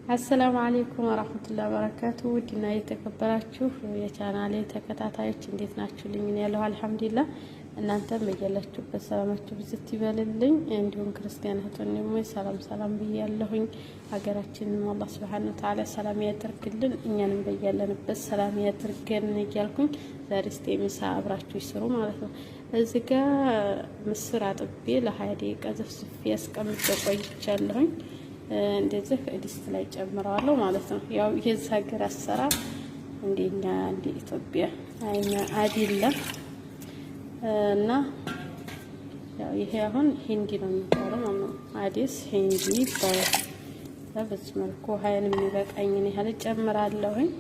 አሰላሙ አለይኩም ወራህመቱላሂ ወበረካቱ። ውድና የተከበራችሁ የቻናሌ ተከታታዮች እንዴት ናችሁልኝ? እኔ ያለሁ አልሐምዱሊላህ። እናንተም በያላችሁበት ሰላማችሁ ብዝት ይበልልኝ። እንዲሁም ክርስቲያን እህት ወንድሞች ሰላም ብያለሁኝ። ሀገራችንን አላህ ሱብሓነሁ ወተዓላ ሰላም ያድርግልን፣ እኛንም በያለንበት ሰላም ያድርገን እያልኩኝ ዛሬ እስቲ ምሳ አብራችሁ ይስሩ ማለት ነው። እዚህ ጋር ምስር አጥቤ ለ20 ደቂቃ ዘፍዝፌ አስቀምጬ ቆይቻለሁኝ። እንደዚህ ድስት ላይ ጨምረዋለሁ ማለት ነው። ያው የዚህ ሀገር አሰራር እንደኛ እንደ ኢትዮጵያ አይደለም እና ያው ይሄ አሁን ሂንዲ ነው የሚባለው ማለት ነው። አዲስ ሂንዲ ይባላል። በዚህ መልኩ ሀይል የሚበቃኝን ያህል ጨምራለሁኝ።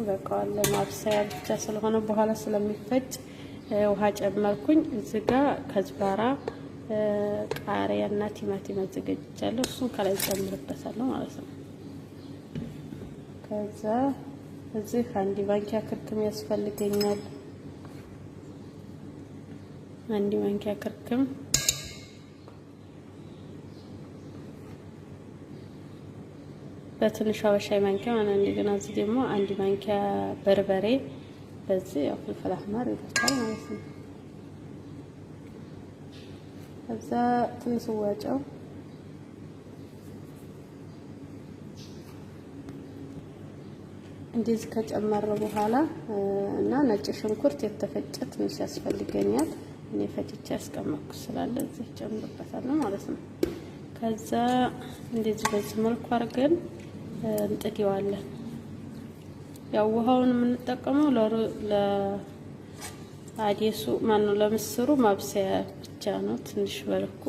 በቃል ማብሰያ ብቻ ስለሆነ በኋላ ስለሚፈጭ ውሃ ጨመርኩኝ። እዚህ ጋር ከዝባራ ቃሪያ እና ቲማቲም አዘጋጅቻለሁ። እሱን ከላይ ጨምርበታለሁ ማለት ነው። ከዛ እዚህ አንድ ማንኪያ ክርክም ያስፈልገኛል። አንድ ማንኪያ ክርክም፣ በትንሿ በሻይ ማንኪያ ማለት ነው። እንደገና እዚህ ደግሞ አንድ ማንኪያ በርበሬ፣ በዚህ ያው ፍልፍል አህመር ይደርሳል ማለት ነው። ከዛ ትንሽ ወጨው እንደዚህ ከጨመረ በኋላ እና ነጭ ሽንኩርት የተፈጨ ትንሽ ያስፈልገኛል። እኔ ፈጭቼ ያስቀመጥኩት ስላለ እዚህ ጨምርበታለሁ ማለት ነው። ከዛ እንደዚህ በዚህ መልኩ አድርገን እንጥደዋለን። ያው ውሃውን የምንጠቀመው ለአዲሱ ማነው ለምስሩ ማብሰያ ብቻ ነው። ትንሽ በልኩ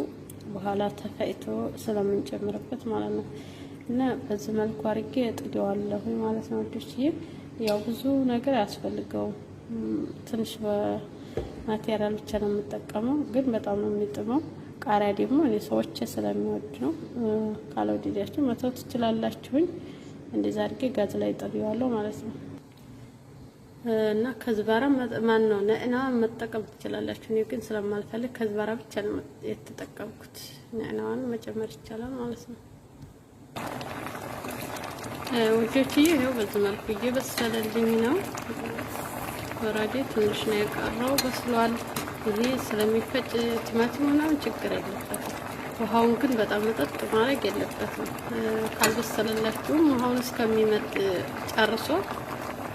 በኋላ ተፈጭቶ ስለምንጨምርበት ማለት ነው። እና በዚህ መልኩ አድርጌ እጥደዋለሁ ማለት ነው። ወዲህ ያው ብዙ ነገር ያስፈልገው ትንሽ በማቴሪያል ብቻ ነው የምጠቀመው፣ ግን በጣም ነው የሚጥመው። ቃሪያ ደግሞ እኔ ሰዎች ስለሚወድ ነው። ካልወደዳችሁ መተው ትችላላችሁኝ። እንደዛ አድርጌ ጋዝ ላይ እጥደዋለሁ ማለት ነው። እና ከዝባራ ማን ነው ነዕና መጠቀም ትችላላችሁ። እኔ ግን ስለማልፈልግ ከዝባራ ብቻ ነው የተጠቀምኩት። ነዕናዋን መጨመር ይቻላል ማለት ነው። ወጆችዬ ይሄው በዚህ መልኩ እየበሰለልኝ ነው። ወራዴ ትንሽ ነው የቀረው፣ በስሏል። ይሄ ስለሚፈጭ ቲማቲም ምናምን ችግር የለበትም። ውሃውን ግን በጣም መጠጥ ማድረግ የለበትም። ካልበሰለላችሁም ውሃውን እስከሚመጥ ጨርሶ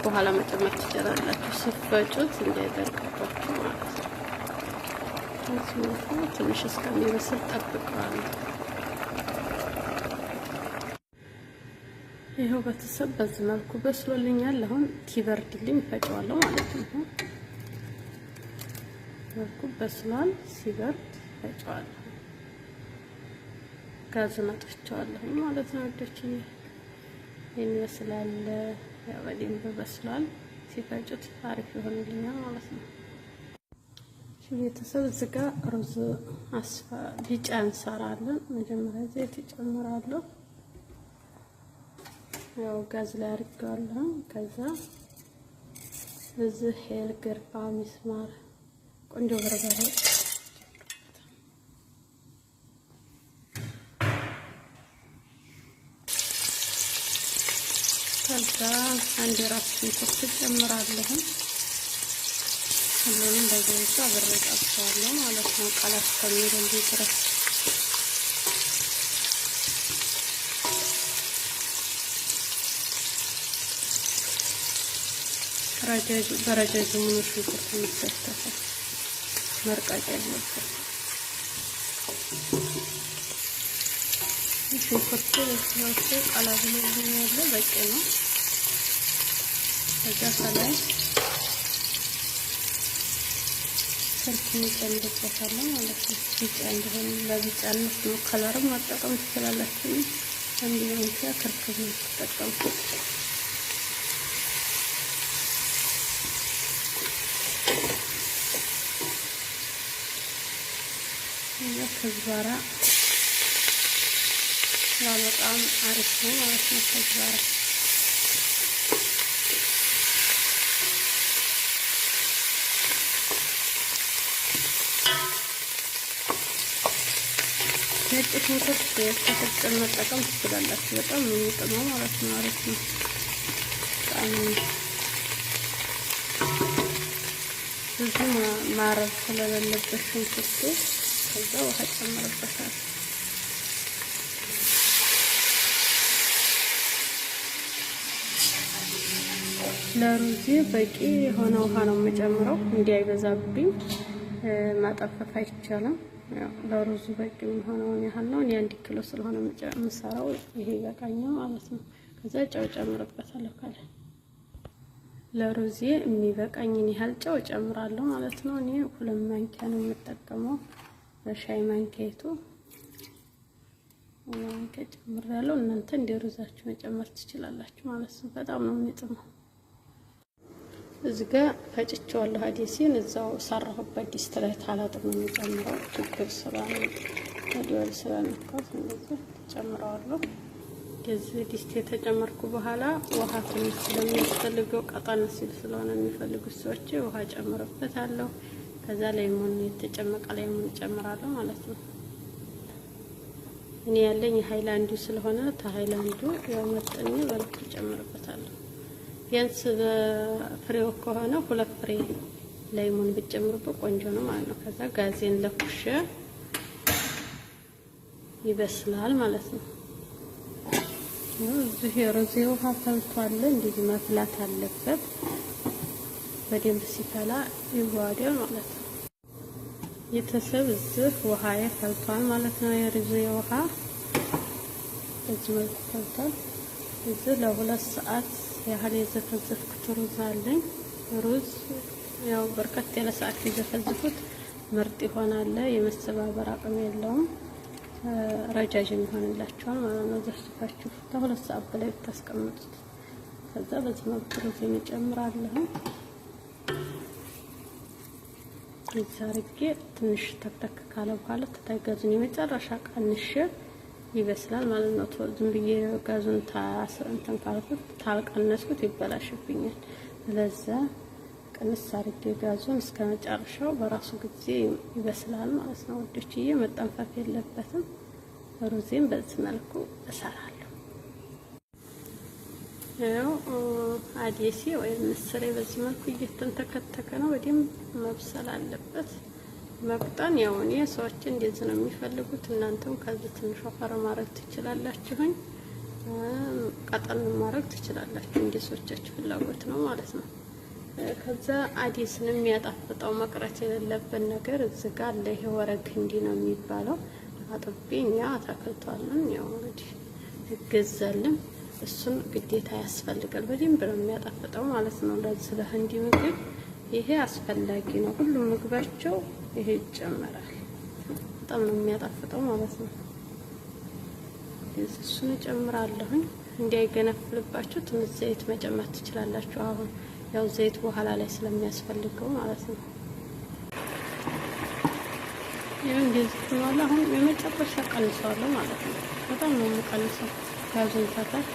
በኋላ መጨመር ትችላላችሁ። ስፈጩት እንዳይደርቅባችሁ ማለት ነው። ትንሽ እስከሚበስል ጠብቀዋለሁ። ይሄው በተሰብ በዚህ መልኩ በስሎልኛል። አሁን ቲበርድልኝ ፈጨዋለሁ ማለት ነው። መልኩ በስሏል። ሲበርድ ፈጨዋለሁ። ጋዝ መጥቻለሁ ማለት ነው። ወደች ይሄን ይመስላል። ያው በደንብ በስሏል። ሲፈጩት አሪፍ ይሆንልኛል ማለት ነው። ቤተሰብ እዚህ ጋር ሩዝ ቢጫ እንሰራለን። መጀመሪያ ዘይት እጨምራለሁ። ያው ጋዝ ላይ አድርጌዋለሁ። ከዛ እዚህ ሄል ገርባ ሚስማር ቆንጆ በርበሬ፣ ከዛ አንድ ራስ ሽንኩርት ጨምራለሁ። ሁሉንም በዘይቱ አብሬ ጠብሰዋለሁ ማለት ነው። ቃል እስከሚል ድረስ በረጃጅሙ ሽንኩርት የሚከተፈው መርቃቅ ያለበት ሽንኩርቱ በስሏቸው ቃላ ብሎልኝ ያለ በቂ ነው። ከዛ ከላይ ክርክም ጨምርበታለሁ ማለት ነው። ቢጫ እንዲሆን ለቢጫነት ነው። ከለርም መጠቀም ትችላላችሁ። አንድ ማንኪያ ክርክም ተጠቀምኩት። ከዝባራ ያው በጣም አሪፍ ነው ማለት ነው። ከዝባራ ነጭ ሽንኩርት የተፈጨን መጠቀም ትችላላችሁ። በጣም ነው የሚጥመው ማለት ነው። አሪፍ ነው። በጣም ብዙ ማረብ ስለሌለበት ሽንኩርቱ ከዛ ውሃ ጨምርበታል። ለሩዝ በቂ የሆነ ውሃ ነው የምጨምረው እንዳይበዛብኝ። ማጠፈፍ አይቻልም። ያው ለሩዙ በቂ የሆነውን ያህል ነው። እኔ 1 ኪሎ ስለሆነ የምሰራው ይሄ ይበቃኛል ማለት ነው። ከዛ ጨው ጨምርበታለሁ ካለ ለሩዝ የሚበቃኝን ያህል ጨው ጨምራለሁ ማለት ነው። እኔ 2 ማንኪያ ነው የምጠቀመው በሻይ ማንኪያቱ ማንኪያ ጨምራለሁ። እናንተ እንደ ሩዛችሁ መጨመር ትችላላችሁ ማለት ነው። በጣም ነው የሚጥመው። እዚህ ጋር ፈጭቼዋለሁ። አዲሲን እዛው ሰራሁበት ዲስት ላይ ታላጥም ነው የሚጨምረው። ችግር ስላለ ወዲያው ስለነካት እንደዚህ ጨምረዋለሁ። ከዚህ ዲስት የተጨመርኩ በኋላ ውሃ ትንሽ ስለሚፈልገው ቀጠን ሲል ስለሆነ የሚፈልጉት ሰዎች ውሃ ጨምርበታለሁ። ከዛ ላይሞን የተጨመቀ ላይሞን ጨምራለሁ ማለት ነው። እኔ ያለኝ ሃይላንዱ ስለሆነ ታሃይላንዱ ያው መጠኔ በልኩ ጨምርበታለሁ። ቢያንስ በፍሬው ከሆነ 2 ፍሬ ላይሞን ብጨምርበት ቆንጆ ነው ማለት ነው። ከዛ ጋዜን ለኩሽ ይበስላል ማለት ነው። እዚህ የሩዝ ውሃ ፈልቷል። እንደዚህ መፍላት አለበት። በደንብ ሲፈላ ይዋሃዳል ማለት ነው። የተሰብ እዚህ ውሃ ፈልቷል ማለት ነው። የሩዝ ውሃ እዚህ መልኩ ፈልቷል። እዚህ ለ2 ሰዓት ያህል የዘፈዘፍኩት ሩዝ አለኝ። ሩዝ ያው በርከት ያለ ሰዓት የዘፈዘፉት ምርጥ ይሆናል። የመሰባበር አቅም የለውም። ረጃጅም ይሆንላችኋል ማለት ነው። ዘፍዝፋችሁ ከ2 ሰዓት በላይ ብታስቀምጡት። ከዛ በዚህ መልኩ ሩዝ እንጨምራለሁ። ይዛርጌ ትንሽ ተክተክ ካለ በኋላ ተታይጋዙን የመጨረሻ ቀንሽ ይበስላል ማለት ነው። ዝም ብዬ ጋዙን እንትን ካልኩት ታልቀነስኩት ይበላሽብኛል። ለዛ ቅንስ አድርጌ ጋዙን እስከ መጨረሻው በራሱ ጊዜ ይበስላል ማለት ነው። ወዶችዬ መጠንፈፍ የለበትም። ሩዜን በዚህ መልኩ እሰራለሁ። ያው አዲሲ ወይ ምስሬ በዚህ መልኩ እየተንተከተከ ነው። በደንብ መብሰል አለበት። መቅጠን ያው እኔ ሰዎች እንደዚህ ነው የሚፈልጉት። እናንተም ከዚህ ትንሽ ወፈር ማድረግ ትችላላችሁኝ፣ ቀጠን ማድረግ ትችላላችሁ። እንደ ሰዎቻችሁ ፍላጎት ነው ማለት ነው። ከዛ አዲስን የሚያጣፍጠው መቅረት የሌለበት ነገር እዚህ ጋር አለ። ይሄ ወረግ እንዲ ነው የሚባለው። አጥቤኛ አታክልቷልን ያው እንግዲህ ይገዛልን። እሱን ግዴታ ያስፈልጋል። በደንብ ነው የሚያጣፍጠው ማለት ነው። ለዚህ ለህንዲ ምግብ ይሄ አስፈላጊ ነው። ሁሉም ምግባቸው ይሄ ይጨመራል። በጣም ነው የሚያጣፍጠው ማለት ነው። እሱን እጨምራለሁ። እንዳይገነፍልባችሁ ትንሽ ዘይት መጨመር ትችላላችሁ። አሁን ያው ዘይት በኋላ ላይ ስለሚያስፈልገው ማለት ነው። ይሄ እንደዚህ ነው። አሁን የመጨረሻ ቀንሰዋለሁ ማለት ነው። በጣም ነው የምቀንሰው። ጋዙን ታታች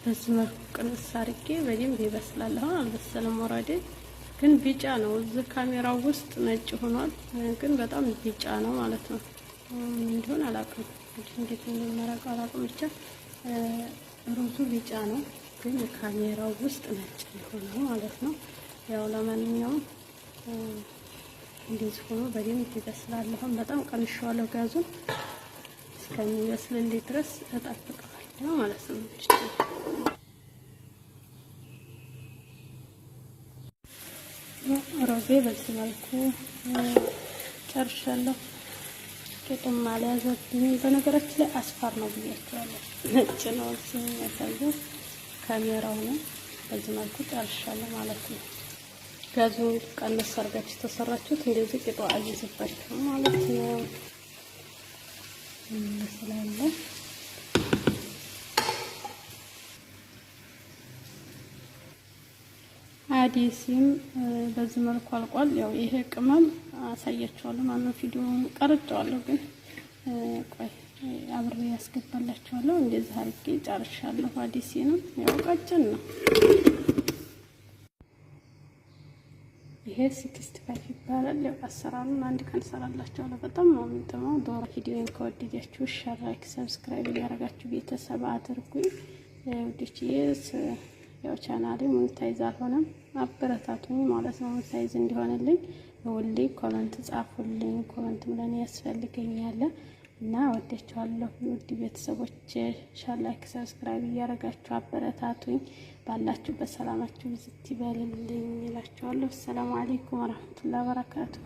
በዚህ መልኩ ቅንስ አድርጌ በደንብ ይበስላል። አሁን አልበሰለም ወራዴ ግን ቢጫ ነው። እዚህ ካሜራው ውስጥ ነጭ ሆኗል፣ ግን በጣም ቢጫ ነው ማለት ነው። እንደሆነ አላውቅም፣ እንዴት እንደሚመረቀው አላውቅም። ብቻ ሩዙ ቢጫ ነው፣ ግን ካሜራው ውስጥ ነጭ ሆኗል ማለት ነው። ያው ለማንኛውም እንደዚህ ሆኖ በደንብ ይበስላል። አሁን በጣም ቀንሼዋለሁ ጋዙን። እስከሚበስልልኝ ድረስ እጠብቀዋለሁ ማለት ነው። ሮዜ በዚህ መልኩ ጨርሻለሁ። ቂጡም አልያዘብኝም። በነገራችን ላይ አስፋር ነው ብያቸዋለሁ። ነጭ ነው የሚያሳየው ካሜራው ነው። በዚህ መልኩ ጨርሻለሁ ማለት ነው። ጋዙን ቀነስ አድርጋችሁ ተሰራችሁት እንደዚህ ቂጡ አይዝባችሁ ማለት ነው። ስላለ አዲሲም በዚህ መልኩ አልቋል። ያው ይሄ ቅመም አሳያችኋለሁ ማለት ነው። ቪዲዮውን ቀርጬዋለሁ፣ ግን ቆይ አብሬ ያስገባላችኋለሁ። እንደዚህ አድርጌ ጨርሻለሁ። አዲሲንም ያው ቀጭን ነው። ይሄ 65 ይባላል። ያው አሰራሩን አንድ ቀን ሰራላችኋለሁ። በጣም ነው የሚጥመው። ዶሮ ቪዲዮን ከወደዳችሁ ሼር፣ ላይክ፣ ሰብስክራይብ እያደረጋችሁ ቤተሰብ አድርጉኝ ውዶችዬ። ያው ቻናሌ ሞኔታይዝ አልሆነም፣ አበረታቱኝ ማለት ነው። ሞኔታይዝ እንዲሆንልኝ ሁሌ ኮመንት ጻፉልኝ። ኮመንት ለኔ ያስፈልገኛል እና ወዳችኋለሁ ውድ ቤተሰቦች። ሼር፣ ላይክ፣ ሰብስክራይብ እያደረጋችሁ አበረታቱኝ። ባላችሁበት ሰላማችሁ ይብዛ ይበልልኝ እላችኋለሁ። ሰላም አለይኩም ወራህመቱላሂ ወበረካቱሁ።